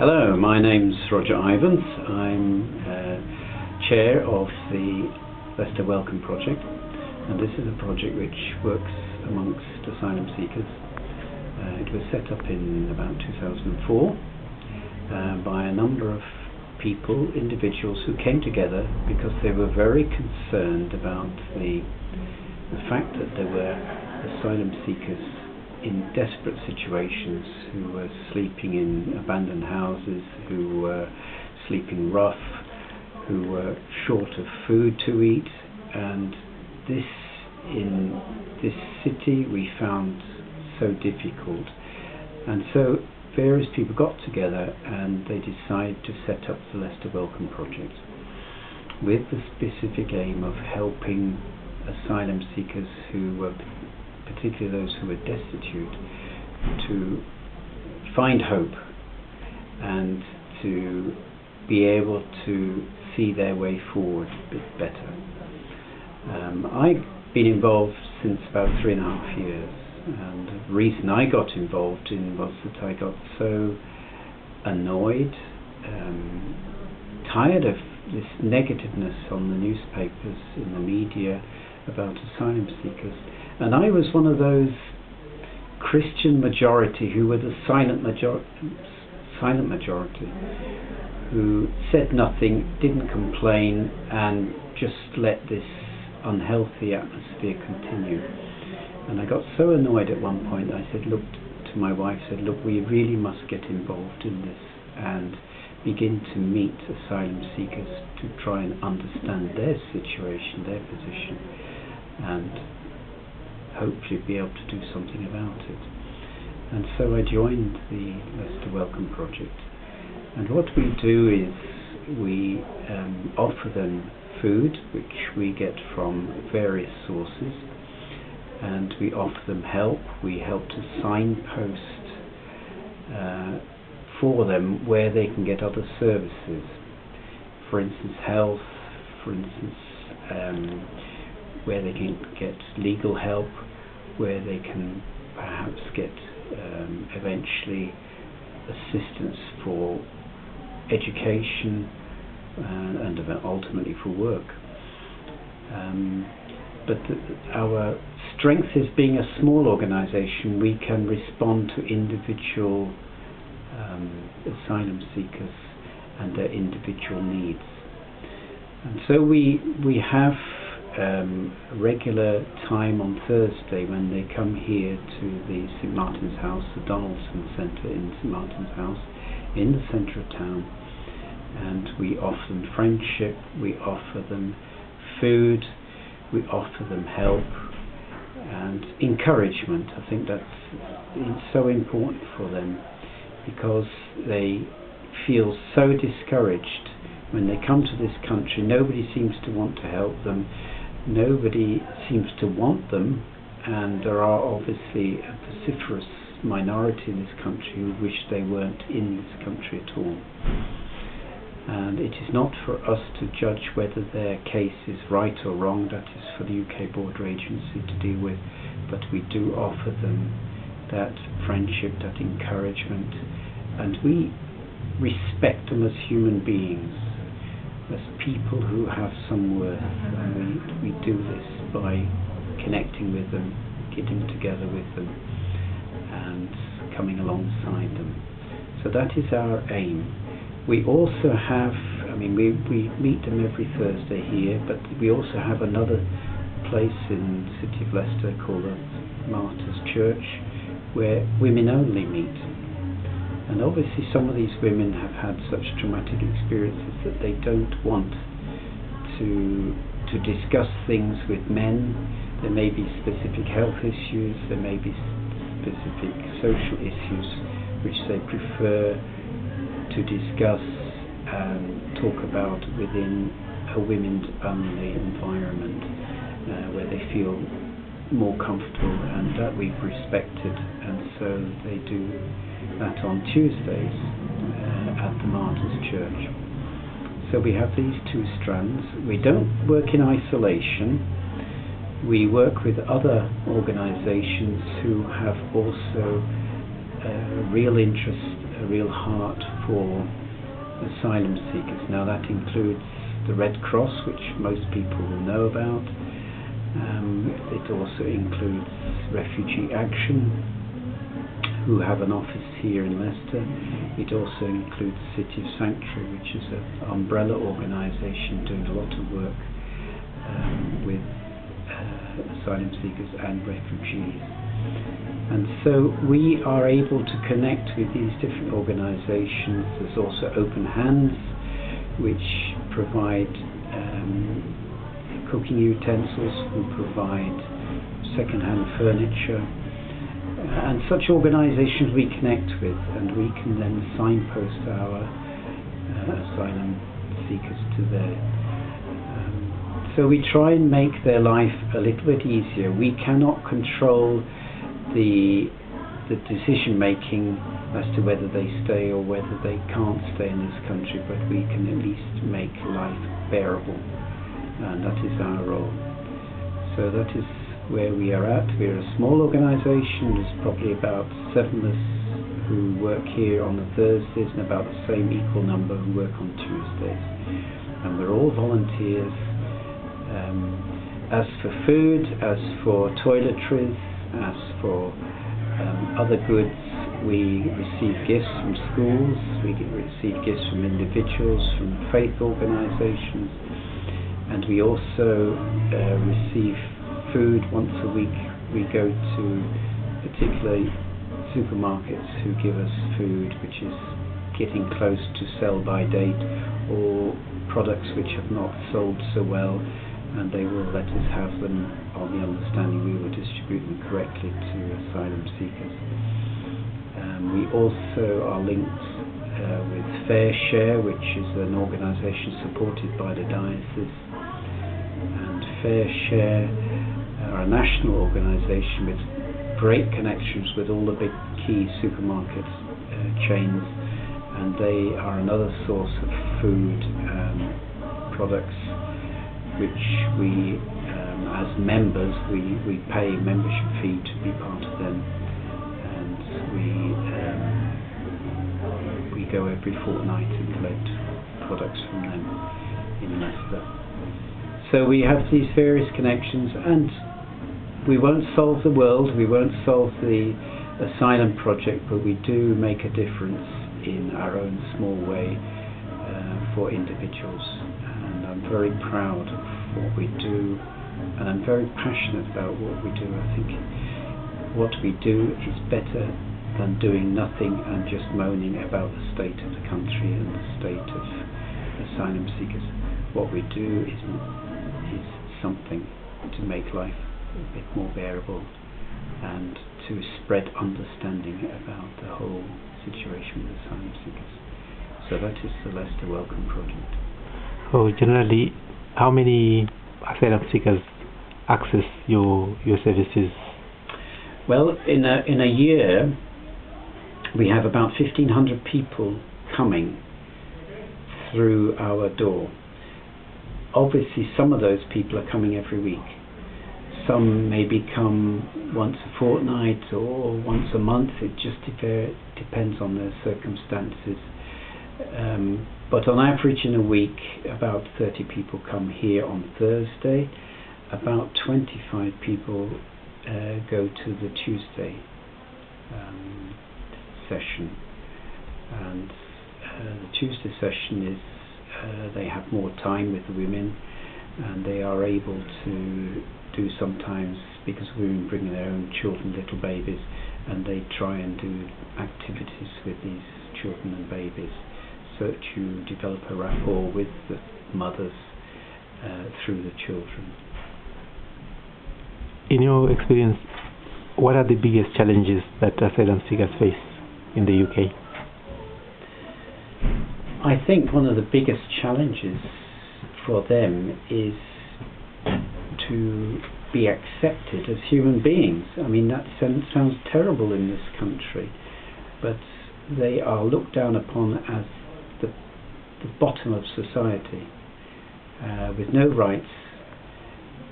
Hello, my name's Roger Ivens. I'm chair of the Leicester Welcome Project, and this is a project which works amongst asylum seekers. It was set up in about 2004 by a number of people, individuals who came together because they were very concerned about the fact that there were asylum seekers in desperate situations, who were sleeping in abandoned houses, who were sleeping rough, who were short of food to eat, and this in this city we found so difficult. And so various people got together and they decided to set up the Leicester Welcome Project with the specific aim of helping asylum seekers who were, particularly those who were destitute, to find hope and to be able to see their way forward a bit better. I've been involved since about 3.5 years, and the reason I got involved was that I got so annoyed, tired of this negativeness on the newspapers, in the media, about asylum seekers. And I was one of those Christian majority who were the silent majority, who said nothing, didn't complain, and just let this unhealthy atmosphere continue. And I got so annoyed at one point, I said, look to my wife, said, look, we really must get involved in this and begin to meet asylum seekers to try and understand their situation, their position, and hopefully be able to do something about it. And so I joined the Leicester Welcome Project, and what we do is we offer them food, which we get from various sources, and we offer them help. We help to signpost for them where they can get other services, for instance health, for instance where they can get legal help, where they can perhaps get eventually assistance for education and ultimately for work. But our strength is, being a small organisation, we can respond to individual asylum seekers and their individual needs. And so we have regular time on Thursday when they come here to the St Martin's House, the Donaldson Centre in St Martin's House, in the centre of town, and we offer them friendship, we offer them food, we offer them help and encouragement. I think it's so important for them, because they feel so discouraged when they come to this country. Nobody seems to want to help them, nobody seems to want them, and there are obviously a vociferous minority in this country who wish they weren't in this country at all. And it is not for us to judge whether their case is right or wrong. That is for the UK Border Agency to deal with, but we do offer them that friendship, that encouragement, and we respect them as human beings, as people who have some worth, and we do this by connecting with them, getting together with them and coming alongside them. So that is our aim. We also have, we meet them every Thursday here, but we also have another place in the city of Leicester called the Martyrs Church, where women only meet. And obviously some of these women have had such traumatic experiences that they don't want to discuss things with men. There may be specific health issues, there may be specific social issues which they prefer to discuss and talk about within a women's only environment, where they feel more comfortable, and that we've respected, and so they do that on Tuesdays at the Martyrs Church. So we have these two strands. We don't work in isolation. We work with other organisations who have also real interest a real heart for asylum seekers. Now that includes the Red Cross, which most people will know about. It also includes Refugee Action, who have an office here in Leicester. It also includes City of Sanctuary, which is an umbrella organisation doing a lot of work with asylum seekers and refugees. And so we are able to connect with these different organisations. There's also Open Hands, which provide cooking utensils, who provide second-hand furniture, and such organisations we connect with, and we can then signpost our asylum seekers to there. So we try and make their life a little bit easier. We cannot control the decision making as to whether they stay or whether they can't stay in this country, but we can at least make life bearable, and that is our role. So that is where we are at. We're a small organisation. There's probably about 7 of us who work here on the Thursdays and about the same equal number who work on Tuesdays, and we're all volunteers. As for food, as for toiletries, as for other goods, we receive gifts from schools, we receive gifts from individuals, from faith organisations, and we also receive food once a week. We go to particularly supermarkets who give us food which is getting close to sell by date, or products which have not sold so well, and they will let us have them on the understanding we will distribute them correctly to asylum seekers. We also are linked with Fair Share, which is an organisation supported by the diocese, and Fair Share are a national organisation with great connections with all the big key supermarket chains, and they are another source of food products which we, as members, we pay a membership fee to be part of them, and we go every fortnight and collect products from them in Leicester. So we have these various connections, and we won't solve the world, we won't solve the Asylum project, but we do make a difference in our own small way for individuals, and I'm very proud of what we do, and I'm very passionate about what we do. I think what we do is better than doing nothing and just moaning about the state of the country and the state of asylum seekers. What we do is something to make life a bit more bearable and to spread understanding about the whole situation with asylum seekers. So that is the Leicester Welcome Project. So generally, how many asylum seekers access your services? Well, in a year we have about 1,500 people coming through our door. Obviously some of those people are coming every week. Some maybe come once a fortnight or once a month. It just depends on their circumstances. But on average in a week, about 30 people come here on Thursday. About 25 people go to the Tuesday session. And the Tuesday session is they have more time with the women, and they are able to do sometimes, because women bring their own children, little babies, and they try and do activities with these children and babies, so to develop a rapport with the mothers through the children. In your experience, what are the biggest challenges that asylum seekers face in the UK? I think one of the biggest challenges for them is to be accepted as human beings. I mean, that sounds terrible in this country, but they are looked down upon as the bottom of society, with no rights,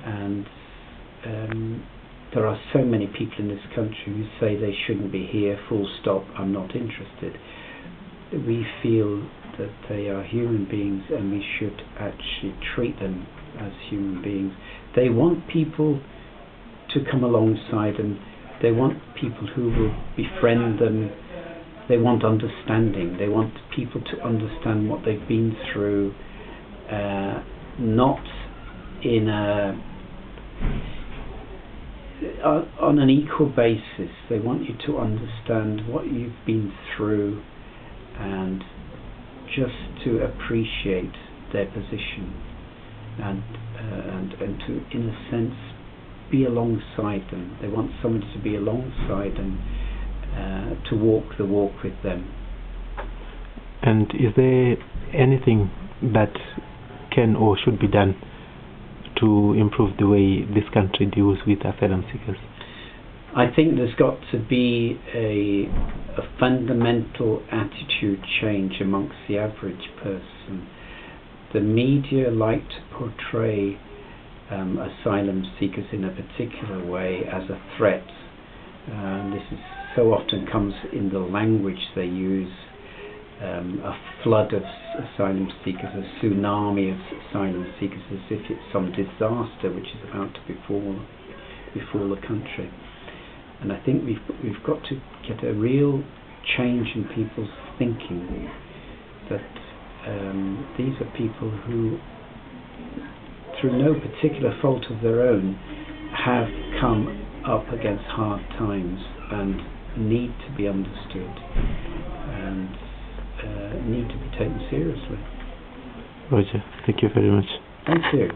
and there are so many people in this country who say they shouldn't be here, full stop, I'm not interested. we feel that they are human beings and we should actually treat them as human beings. They want people to come alongside them. They want people who will befriend them. They want understanding. They want people to understand what they've been through, not in on an equal basis. They want you to understand what you've been through and just to appreciate their position and to, in a sense, be alongside them. They want somebody to be alongside them, to walk the walk with them. And is there anything that can or should be done to improve the way this country deals with asylum seekers? I think there's got to be a fundamental attitude change amongst the average person. The media like to portray asylum seekers in a particular way as a threat. This is so often comes in the language they use. A flood of asylum seekers, a tsunami of asylum seekers, as if it's some disaster which is about to befall the country. And I think we've got to get a real change in people's thinking, that these are people who, through no particular fault of their own, have come up against hard times and need to be understood and need to be taken seriously. Roger, thank you very much. Thank you.